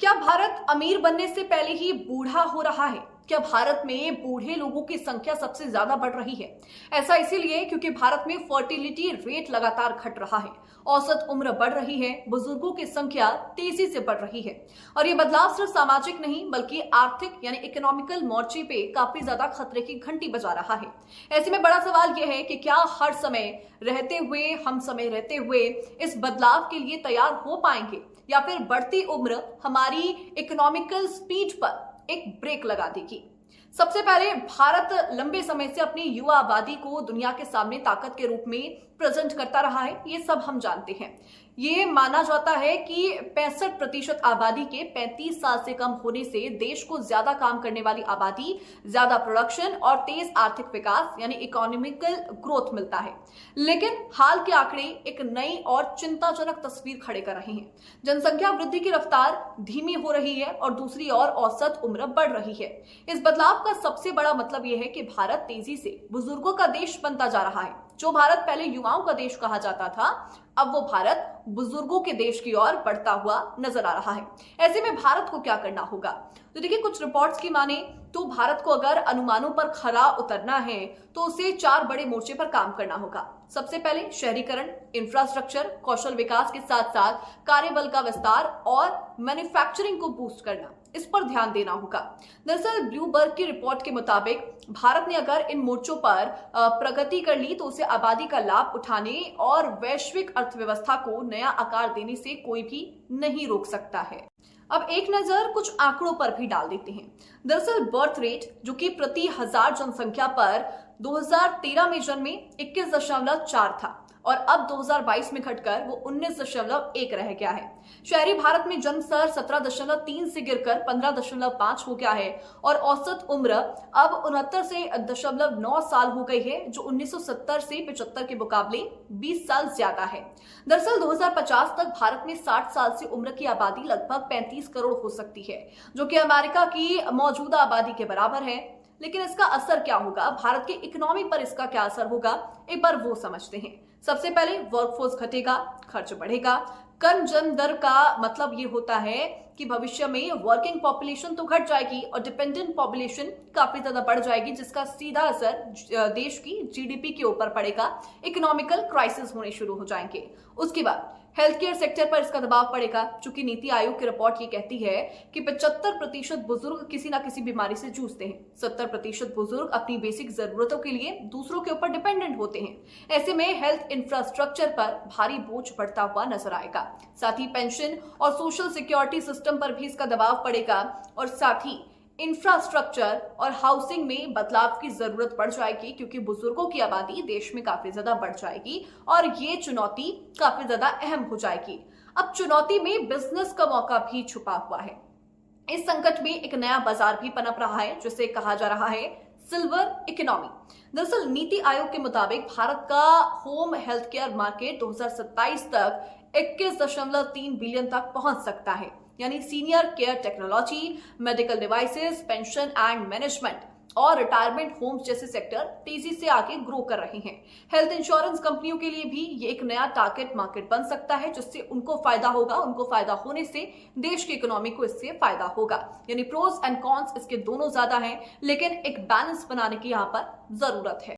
क्या भारत अमीर बनने से पहले ही बूढ़ा हो रहा है? क्या भारत में बूढ़े लोगों की संख्या सबसे ज्यादा बढ़ रही है? ऐसा इसीलिए क्योंकि भारत में फर्टिलिटी रेट लगातार घट रहा है, औसत उम्र बढ़ रही है, बुजुर्गों की संख्या तेजी से बढ़ रही है। और ये बदलाव सिर्फ सामाजिक नहीं बल्कि आर्थिक यानी इकोनॉमिकल मोर्चे पे काफी ज्यादा खतरे की घंटी बजा रहा है। ऐसे में बड़ा सवाल यह है कि क्या हर समय रहते हुए इस बदलाव के लिए तैयार हो पाएंगे या फिर बढ़ती उम्र हमारी इकोनॉमिकल स्पीड पर एक ब्रेक लगा देगी। सबसे पहले भारत लंबे समय से अपनी युवा आबादी को दुनिया के सामने ताकत के रूप में प्रेजेंट करता रहा है, ये सब हम जानते हैं। ये माना जाता है कि 65% आबादी के 35 साल से कम होने से देश को ज्यादा काम करने वाली आबादी, ज्यादा प्रोडक्शन और तेज आर्थिक विकास यानी इकोनॉमिकल ग्रोथ मिलता है। लेकिन हाल के आंकड़े एक नई और चिंताजनक तस्वीर खड़े कर रहे हैं। जनसंख्या वृद्धि की रफ्तार धीमी हो रही है और दूसरी ओर औसत उम्र बढ़ रही है। इस बदलाव का सबसे बड़ा मतलब यह है कि भारत तेजी से बुजुर्गों का देश बनता जा रहा है। जो भारत पहले युवाओं का देश कहा जाता था, अब वो भारत बुजुर्गों के देश की ओर बढ़ता हुआ नजर आ रहा है। ऐसे में भारत को क्या करना होगा? तो देखिए, कुछ रिपोर्ट्स की माने तो भारत को अगर अनुमानों पर खरा उतरना है तो उसे 4 बड़े मोर्चे पर काम करना होगा। सबसे पहले शहरीकरण, इंफ्रास्ट्रक्चर, कौशल विकास के साथ साथ कार्यबल का विस्तार और मैन्युफैक्चरिंग को बूस्ट करना, इस पर ध्यान देना होगा। दरअसल ब्लूमबर्ग की रिपोर्ट के मुताबिक भारत ने अगर इन मोर्चों पर प्रगति कर ली तो उसे आबादी का लाभ उठाने और वैश्विक अर्थव्यवस्था को नया आकार देने से कोई भी नहीं रोक सकता है। अब एक नजर कुछ आंकड़ों पर भी डाल देते हैं। दरअसल बर्थ रेट, जो कि प्रति 1000 जनसंख्या पर 2013 में जन्मे 21.4 था और अब 2022 में घटकर वो 19.1 रह गया है। शहरी भारत में जन्म स्तर 17.3 से गिरकर 15.5 हो गया है और औसत उम्र अब 69.9 साल हो गई है, जो 1970 से 75 के मुकाबले 20 साल ज्यादा है। दरअसल 2050 तक भारत में 60 साल से उम्र की आबादी लगभग 35 करोड़ हो सकती है, जो कि अमेरिका की मौजूदा आबादी के बराबर है। लेकिन इसका असर क्या होगा, भारत की इकोनॉमी पर इसका क्या असर होगा, एक बार वो समझते हैं। सबसे पहले वर्कफोर्स घटेगा, खर्च बढ़ेगा। कम जन्म दर का मतलब ये होता है कि भविष्य में वर्किंग पॉपुलेशन तो घट जाएगी और डिपेंडेंट पॉपुलेशन काफी ज्यादा बढ़ जाएगी, जिसका सीधा असर देश की जीडीपी के ऊपर पड़ेगा। इकोनॉमिकल क्राइसिस होने शुरू हो जाएंगे। उसके बाद हेल्थ केयर सेक्टर पर इसका दबाव पड़ेगा, चूंकि नीति आयोग की रिपोर्ट ये कहती है कि 75% बुजुर्ग किसी ना किसी बीमारी से जूझते हैं। 70% बुजुर्ग अपनी बेसिक जरूरतों के लिए दूसरों के ऊपर डिपेंडेंट होते हैं। ऐसे में हेल्थ इंफ्रास्ट्रक्चर पर भारी बोझ बढ़ता हुआ नजर आएगा। साथ ही पेंशन और सोशल सिक्योरिटी सिस्टम पर भी इसका दबाव पड़ेगा और साथ ही इंफ्रास्ट्रक्चर और हाउसिंग में बदलाव की जरूरत पड़ जाएगी, क्योंकि बुजुर्गों की आबादी देश में काफी ज्यादा बढ़ जाएगी और ये चुनौती काफी ज्यादा अहम हो जाएगी। अब चुनौती में बिजनेस का मौका भी छुपा हुआ है। इस संकट में एक नया बाजार भी पनप रहा है, जिसे कहा जा रहा है सिल्वर इकोनॉमी। दरअसल नीति आयोग के मुताबिक भारत का होम हेल्थ केयर मार्केट 2027 तक 21.3 बिलियन तक पहुंच सकता है, यानी senior care technology, medical devices, pension and management और रिटायरमेंट होम्स जैसे सेक्टर तेजी से आगे ग्रो कर रहे हैं। हेल्थ इंश्योरेंस कंपनियों के लिए भी ये एक नया टारगेट मार्केट बन सकता है, जिससे उनको फायदा होगा। उनको फायदा होने से देश की इकोनॉमी को इससे फायदा होगा। यानी प्रोस एंड कॉन्स इसके दोनों ज्यादा हैं, लेकिन एक बैलेंस बनाने की यहाँ पर जरूरत है।